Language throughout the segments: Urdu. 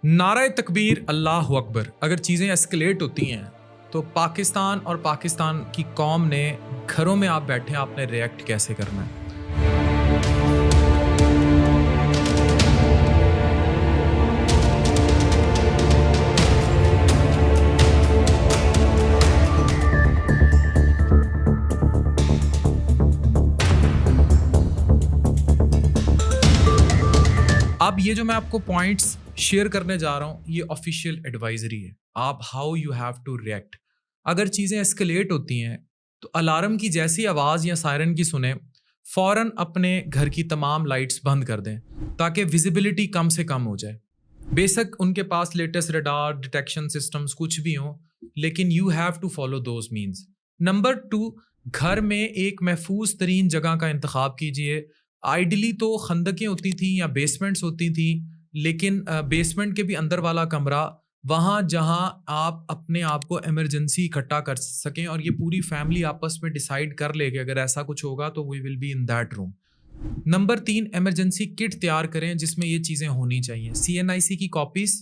نعرہ تکبیر، اللہ اکبر۔ اگر چیزیں اسکلیٹ ہوتی ہیں تو پاکستان اور پاکستان کی قوم نے گھروں میں آپ بیٹھے ہیں، آپ نے ریئیکٹ کیسے کرنا ہے؟ اب یہ جو میں آپ کو پوائنٹس شیئر کرنے جا رہا ہوں، یہ آفیشیل ایڈوائزری ہے۔ آپ how you have to react. اگر چیزیں اسکلیٹ ہوتی ہیں تو الارم کی جیسی آواز یا سائرن کی سنیں، فوراً اپنے گھر کی تمام لائٹس بند کر دیں تاکہ ویزیبلٹی کم سے کم ہو جائے۔ بیسک ان کے پاس لیٹسٹ ریڈار ڈیٹیکشن سسٹمز کچھ بھی ہوں، لیکن you have to follow those means. Number 2، گھر میں ایک محفوظ ترین جگہ کا انتخاب کیجیے۔ آئیڈلی تو خندقیں ہوتی تھیں یا بیسمنٹس ہوتی تھیں، لیکن بیسمنٹ کے بھی اندر والا کمرہ، وہاں جہاں آپ اپنے آپ کو ایمرجنسی اکٹھا کر سکیں اور یہ پوری فیملی آپس میں ڈیسائیڈ کر لے کہ اگر ایسا کچھ ہوگا تو we will be in that room. Number 3، emergency kit تیار کریں جس میں یہ چیزیں ہونی چاہیے۔ CNIC کی کاپیز،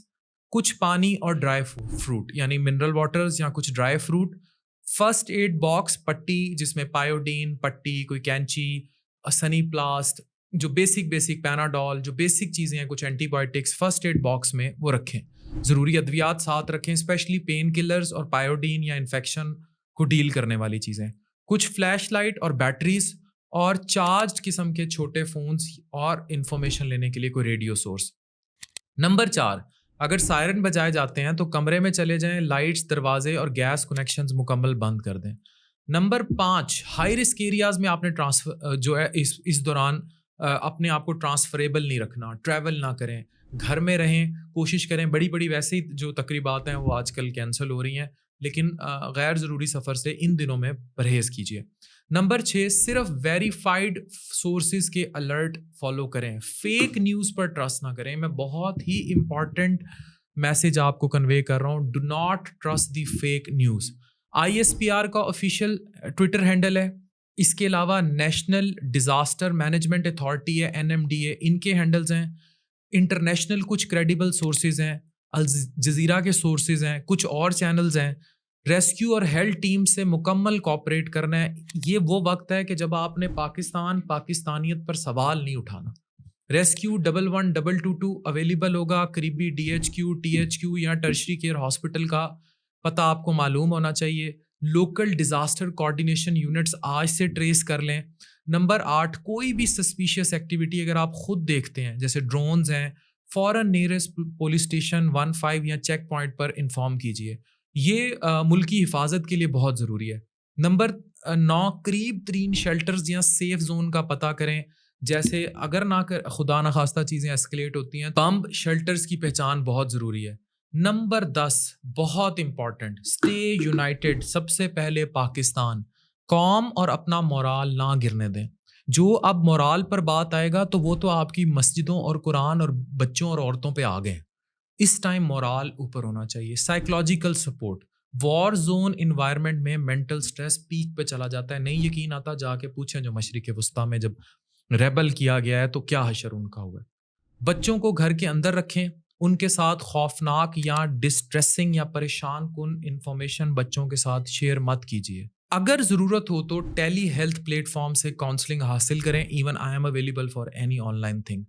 کچھ پانی اور ڈرائی فروٹ یعنی منرل واٹرز یا کچھ dry fruit, first aid box, پٹی جس میں پائیوڈین، پٹی، کوئی کینچی، سنی پلاسٹ، جو بیسک پیناڈول، جو بیسک چیزیں ہیں، کچھ antibiotics first aid box میں وہ رکھیں۔ ضروری ادویات ساتھ رکھیں، اسپیشلی پین کلرز اور پائیوڈین یا انفیکشن کو ڈیل کرنے والی چیزیں، کچھ فلیش لائٹ اور بیٹریز، اور چارجڈ قسم کے چھوٹے فونز اور انفارمیشن لینے کے لیے کوئی ریڈیو سورس۔ نمبر 4، اگر سائرن بجائے جاتے ہیں تو کمرے میں چلے جائیں، لائٹس، دروازے اور گیس کنیکشنز مکمل بند کر دیں۔ نمبر 5، ہائی رسک ایریاز میں آپ نے جو ہے اس دوران اپنے آپ کو ٹرانسفریبل نہیں رکھنا، ٹریول نہ کریں، گھر میں رہیں، کوشش کریں۔ بڑی ویسے ہی جو تقریبات ہیں وہ آج کل کینسل ہو رہی ہیں، لیکن غیر ضروری سفر سے ان دنوں میں پرہیز کیجیے۔ نمبر 6، صرف ویریفائڈ سورسز کے الرٹ فالو کریں، فیک نیوز پر ٹرسٹ نہ کریں۔ میں بہت ہی امپورٹنٹ میسج آپ کو کنوے کر رہا ہوں، do not trust the fake news. ISPR کا آفیشیل ٹویٹر ہینڈل ہے، اس کے علاوہ نیشنل ڈیزاسٹر مینجمنٹ اتھارٹی ہے NMDA، ان کے ہینڈلز ہیں۔ انٹرنیشنل کچھ کریڈیبل سورسز ہیں، الجزیرہ کے سورسز ہیں، کچھ اور چینلز ہیں۔ ریسکیو اور ہیلتھ ٹیم سے مکمل کوآپریٹ کرنا ہے۔ یہ وہ وقت ہے کہ جب آپ نے پاکستانیت پر سوال نہیں اٹھانا۔ ریسکیو 11-222 اویلیبل ہوگا، قریبی DHQ THQ یا ٹرشری کیئر ہاسپٹل کا پتہ آپ کو معلوم ہونا چاہیے۔ لوکل ڈیزاسٹر کوآرڈینیشن یونٹس آج سے ٹریس کر لیں۔ نمبر 8، کوئی بھی سسپیشیس ایکٹیویٹی اگر آپ خود دیکھتے ہیں، جیسے ڈرونز ہیں، فوراً نیئرسٹ پولیس اسٹیشن 15 یا چیک پوائنٹ پر انفارم کیجیے۔ یہ ملکی حفاظت کے لیے بہت ضروری ہے۔ نمبر 9، قریب ترین شیلٹرز یا سیف زون کا پتہ کریں، جیسے اگر خدا نخواستہ چیزیں اسکلیٹ ہوتی ہیں، پمپ شیلٹرز کی پہچان بہت ضروری ہے۔ نمبر 10، بہت امپورٹنٹ، اسٹے یونائٹڈ۔ سب سے پہلے پاکستان، قوم اور اپنا مورال نہ گرنے دیں۔ جو اب مورال پر بات آئے گا تو وہ تو آپ کی مسجدوں اور قرآن اور بچوں اور عورتوں پہ آ گئے ہیں۔ اس ٹائم مورال اوپر ہونا چاہیے۔ Psychological support, war zone environment میں مینٹل سٹریس پیک پہ چلا جاتا ہے، نہیں یقین آتا جا کے پوچھیں جو مشرق وسطیٰ میں جب ریبل کیا گیا ہے تو کیا حشر ان کا ہوا ہے۔ بچوں کو گھر کے اندر رکھیں، ان کے ساتھ خوفناک یا ڈسٹریسنگ یا پریشان کن انفارمیشن بچوں کے ساتھ شیئر مت کیجیے۔ اگر ضرورت ہو تو ٹیلی ہیلتھ پلیٹ فارم سے کاؤنسلنگ حاصل کریں، even I am available for any on line thing.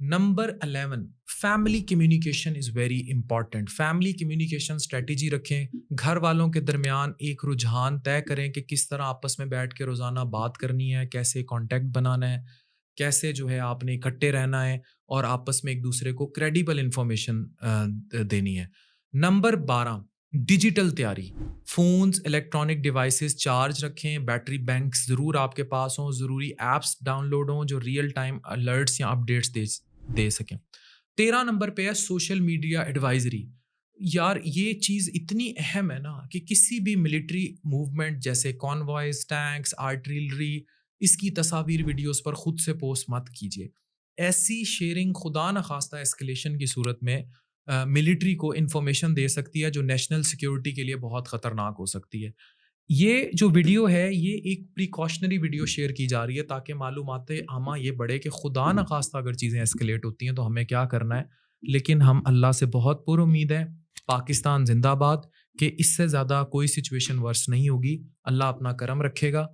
Number 11، family communication is very important. Family communication strategy رکھیں، گھر والوں کے درمیان ایک رجحان طے کریں کہ کس طرح آپس میں بیٹھ کے روزانہ بات کرنی ہے، کیسے کانٹیکٹ بنانا ہے، کیسے جو ہے آپ نے اکٹھے رہنا ہے اور آپس میں ایک دوسرے کو کریڈیبل انفارمیشن دینی ہے۔ نمبر 12، ڈیجیٹل تیاری، فونز، الیکٹرانک ڈیوائسز چارج رکھیں، بیٹری بینکس ضرور آپ کے پاس ہوں، ضروری ایپس ڈاؤن لوڈ ہوں جو ریئل ٹائم الرٹس یا اپڈیٹس دے سکیں۔ 13 نمبر پہ ہے سوشل میڈیا ایڈوائزری۔ یار یہ چیز اتنی اہم ہے نا کہ کسی بھی ملٹری موومنٹ جیسے کانوائز، ٹینکس، آرٹلری، اس کی تصاویر ویڈیوز پر خود سے پوسٹ مت کیجیے۔ ایسی شیئرنگ خدا نخواستہ اسکلیشن کی صورت میں ملٹری کو انفارمیشن دے سکتی ہے جو نیشنل سیکیورٹی کے لیے بہت خطرناک ہو سکتی ہے۔ یہ جو ویڈیو ہے یہ ایک پریکاشنری ویڈیو شیئر کی جا رہی ہے تاکہ معلومات عامہ یہ بڑھے کہ خدا نخواستہ اگر چیزیں اسکلیٹ ہوتی ہیں تو ہمیں کیا کرنا ہے۔ لیکن ہم اللہ سے بہت پر امید ہیں، پاکستان زندہ باد، کہ اس سے زیادہ کوئی سچویشن ورس نہیں ہوگی. اللہ اپنا کرم رکھے گا،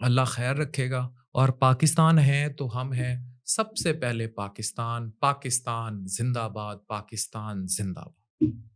اللہ خیر رکھے گا. اور پاکستان ہے تو ہم ہیں، سب سے پہلے پاکستان. پاکستان زندہ باد، پاکستان زندہ باد.